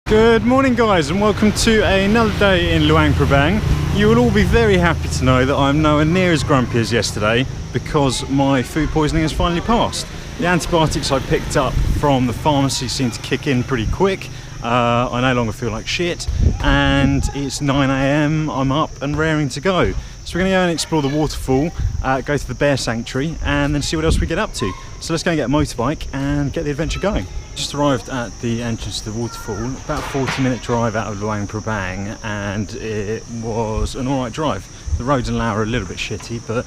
Good morning guys, and welcome to another day in Luang Prabang. You will all be very happy to know that I'm nowhere near as grumpy as yesterday because my food poisoning has finally passed. The antibiotics I picked up from the pharmacy seem to kick in pretty quick. I no longer feel like shit, and it's 9 AM, I'm up and raring to go. So we're going to go and explore the waterfall, go to the bear sanctuary, and then see what else we get up to. So let's go and get a motorbike and get the adventure going. Just arrived at the entrance to the waterfall, about a 40-minute drive out of Luang Prabang, and it was an alright drive. The roads in Laos are a little bit shitty, but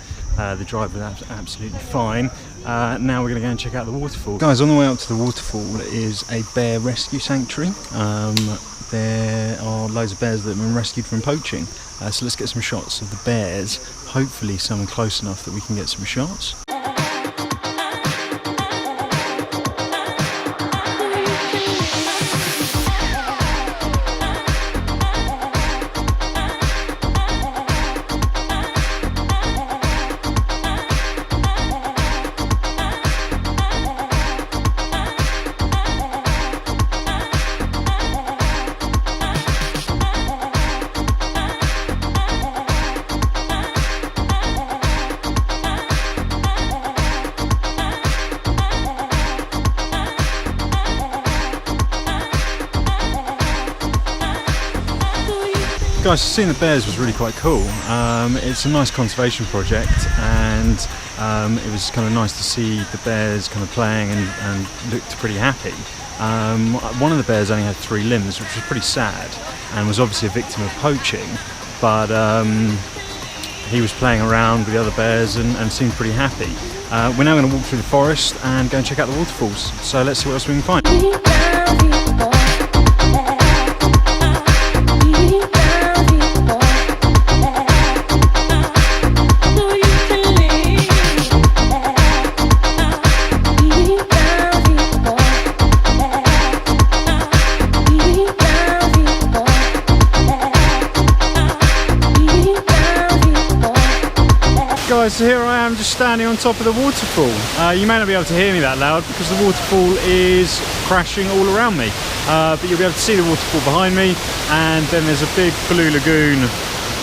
the drive was absolutely fine. Now we're going to go and check out the waterfall. Guys, on the way up to the waterfall is a bear rescue sanctuary. There are loads of bears that have been rescued from poaching. So let's get some shots of the bears, hopefully some close enough that we can get some shots. Guys, seeing the bears was really quite cool. It's a nice conservation project, and it was kind of nice to see the bears kind of playing and looked pretty happy. One of the bears only had 3 limbs, which was pretty sad, and was obviously a victim of poaching, but he was playing around with the other bears and seemed pretty happy. We're now going to walk through the forest and go and check out the waterfalls, so let's see what else we can find. Guys, so here I am just standing on top of the waterfall. You may not be able to hear me that loud because the waterfall is crashing all around me, but you'll be able to see the waterfall behind me, and then there's a big blue lagoon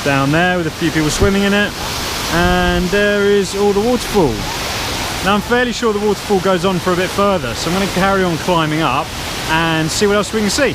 down there with a few people swimming in it, and there is all the waterfall. Now I'm fairly sure the waterfall goes on for a bit further, so I'm going to carry on climbing up and see what else we can see.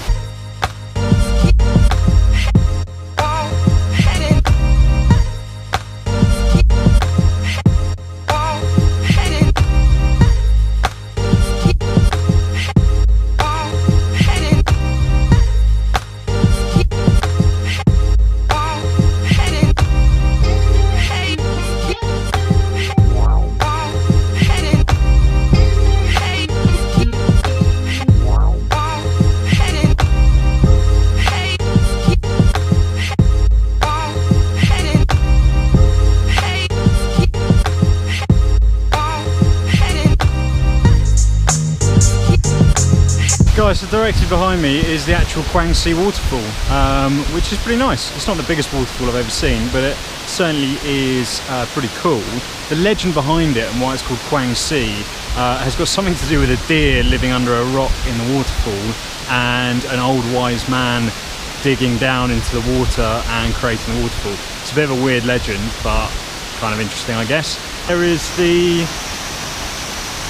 Guys, so directly behind me is the actual Quang Si waterfall, which is pretty nice. It's not the biggest waterfall I've ever seen, but it certainly is pretty cool. The legend behind it and why it's called Quang Si has got something to do with a deer living under a rock in the waterfall and an old wise man digging down into the water and creating the waterfall. It's a bit of a weird legend, but kind of interesting, I guess. There is the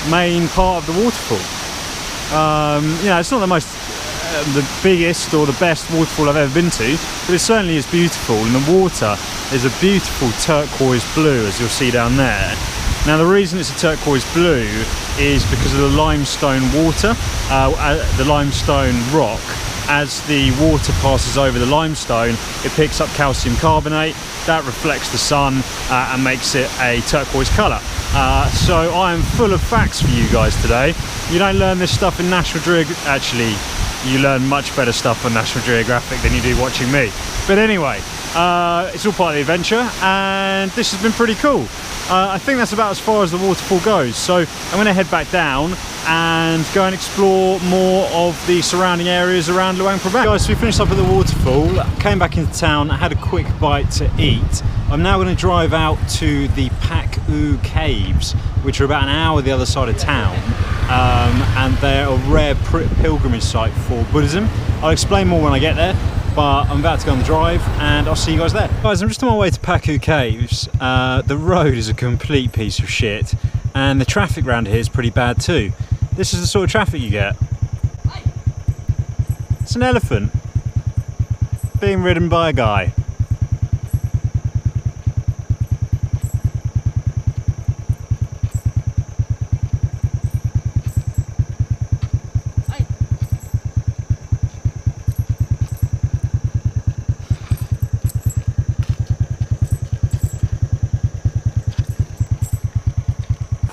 main part of the waterfall. You know, it's not the biggest or the best waterfall I've ever been to, but it certainly is beautiful, and the water is a beautiful turquoise blue, as you'll see down there. Now the reason it's a turquoise blue is because of the limestone water, the limestone rock. As the water passes over the limestone, it picks up calcium carbonate, that reflects the sun and makes it a turquoise colour. So I am full of facts for you guys today. You don't learn this stuff in National Geographic. Actually, you learn much better stuff on National Geographic than you do watching me. But anyway, it's all part of the adventure, and this has been pretty cool. I think that's about as far as the waterfall goes, so I'm going to head back down and go and explore more of the surrounding areas around Luang Prabang. Guys, so we finished up at the waterfall, came back into town, had a quick bite to eat. I'm now going to drive out to the Pak U caves, which are about an hour the other side of town. and they're a rare pilgrimage site for Buddhism. I'll explain more when I get there, but I'm about to go on the drive and I'll see you guys there. Guys, I'm just on my way to Paku Caves. The road is a complete piece of shit and the traffic around here is pretty bad too. This is the sort of traffic you get. It's an elephant being ridden by a guy.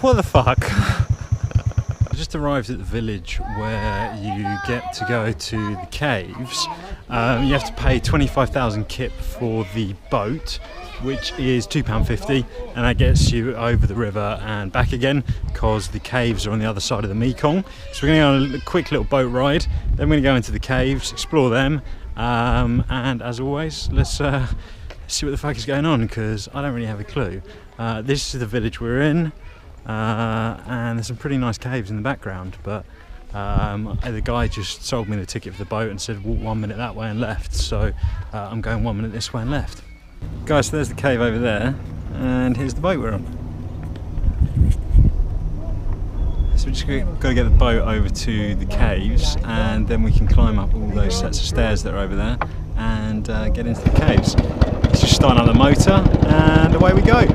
What the fuck? I just arrived at the village where you get to go to the caves. You have to pay 25,000 kip for the boat, which is £2.50, and that gets you over the river and back again because the caves are on the other side of the Mekong. So we're going to go on a quick little boat ride, then we're going to go into the caves, explore them, and as always, let's see what the fuck is going on because I don't really have a clue. This is the village we're in. And there's some pretty nice caves in the background, but the guy just sold me the ticket for the boat and said walk 1 minute that way and left, so I'm going 1 minute this way and left. Guys, so there's the cave over there and here's the boat we're on. So we're just got to get the boat over to the caves and then we can climb up all those sets of stairs that are over there and get into the caves. Let's just start up the motor and away we go.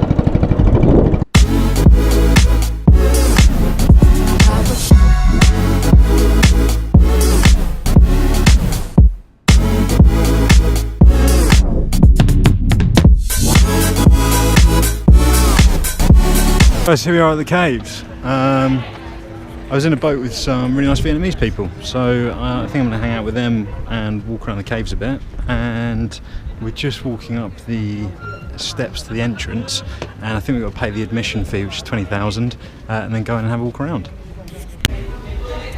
So here we are at the caves. I was in a boat with some really nice Vietnamese people, so I think I'm going to hang out with them and walk around the caves a bit. And we're just walking up the steps to the entrance, and I think we've got to pay the admission fee, which is 20,000, and then go in and have a walk around.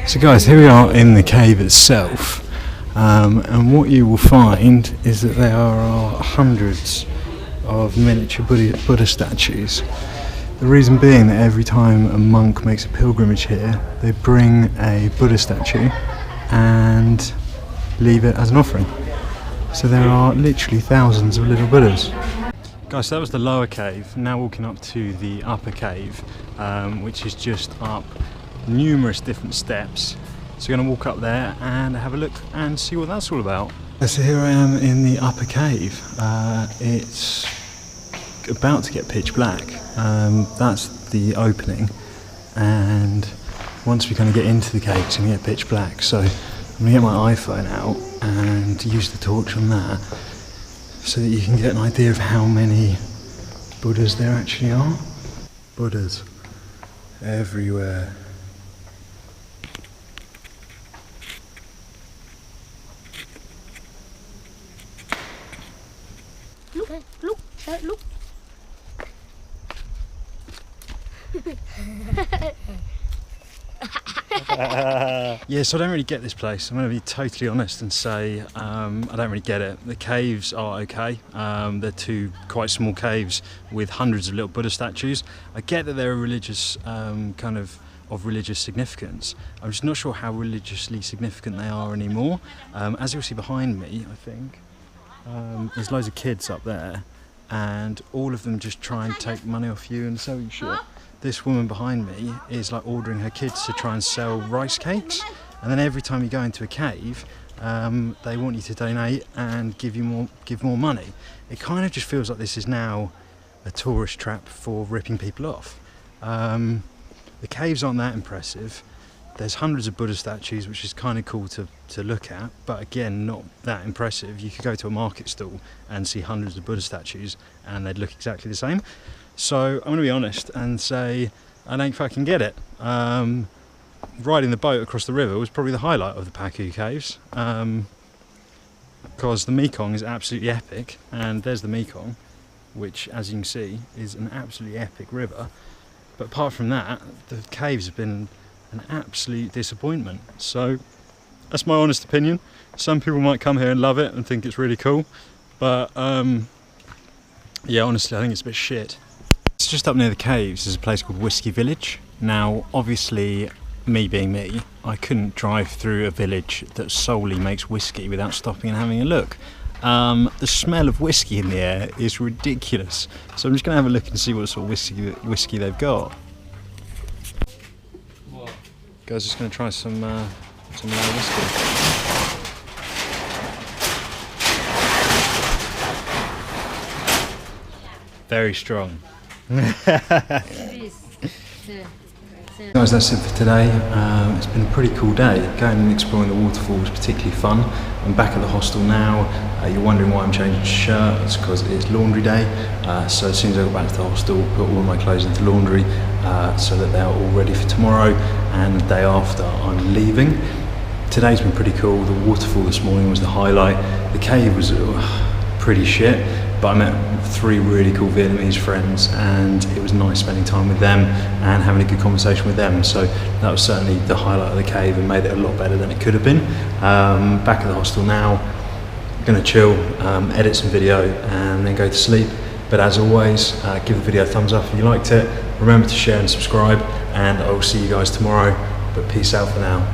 So guys, here we are in the cave itself, and what you will find is that there are hundreds of miniature Buddha statues. The reason being that every time a monk makes a pilgrimage here, they bring a Buddha statue and leave it as an offering. So there are literally thousands of little Buddhas. Guys, so that was the lower cave. Now walking up to the upper cave, which is just up numerous different steps. So we're going to walk up there and have a look and see what that's all about. So here I am in the upper cave. It's about to get pitch black. That's the opening, and once we kind of get into the cave it's going to get pitch black, so I'm going to get my iPhone out and use the torch on that so that you can get an idea of how many Buddhas there actually are. Buddhas everywhere. Look. Yeah, so I don't really get this place. I'm going to be totally honest and say I don't really get it. The caves are okay. They're two quite small caves with hundreds of little Buddha statues. I get that they're a religious kind of religious significance. I'm just not sure how religiously significant they are anymore. As you'll see behind me, I think there's loads of kids up there, and all of them just try and take money off you and sell you shit. This woman behind me is like ordering her kids to try and sell rice cakes, and then every time you go into a cave they want you to donate and give more money. It kind of just feels like this is now a tourist trap for ripping people off. The caves aren't that impressive. There's hundreds of Buddha statues, which is kind of cool to look at, but again, not that impressive. You could go to a market stall and see hundreds of Buddha statues and they'd look exactly the same. So I'm going to be honest and say I don't fucking get it. Riding the boat across the river was probably the highlight of the Paku Caves, because the Mekong is absolutely epic, and there's the Mekong, which as you can see is an absolutely epic river. But apart from that, the caves have been an absolute disappointment. So that's my honest opinion. Some people might come here and love it and think it's really cool, but yeah, honestly I think it's a bit shit. It's just up near the caves. There's a place called Whisky Village. Now obviously me being me, I couldn't drive through a village that solely makes whiskey without stopping and having a look. The smell of whiskey in the air is ridiculous. So I'm just going to have a look and see what sort of whiskey they've got. Guys, just going to try some Lao whiskey. Very strong. Guys, that's it for today. It's been a pretty cool day. Going and exploring the waterfall was particularly fun. I'm back at the hostel now. You're wondering why I'm changing shirt. It's because it's laundry day. So as soon as I go back to the hostel, put all of my clothes into laundry so that they're all ready for tomorrow, and the day after I'm leaving. Today's been pretty cool. The waterfall this morning was the highlight. The cave was pretty shit, but I met 3 really cool Vietnamese friends, and it was nice spending time with them and having a good conversation with them. So that was certainly the highlight of the cave and made it a lot better than it could have been. Back at the hostel now, gonna chill, edit some video and then go to sleep. But as always, give the video a thumbs up if you liked it. Remember to share and subscribe, and I will see you guys tomorrow. But peace out for now.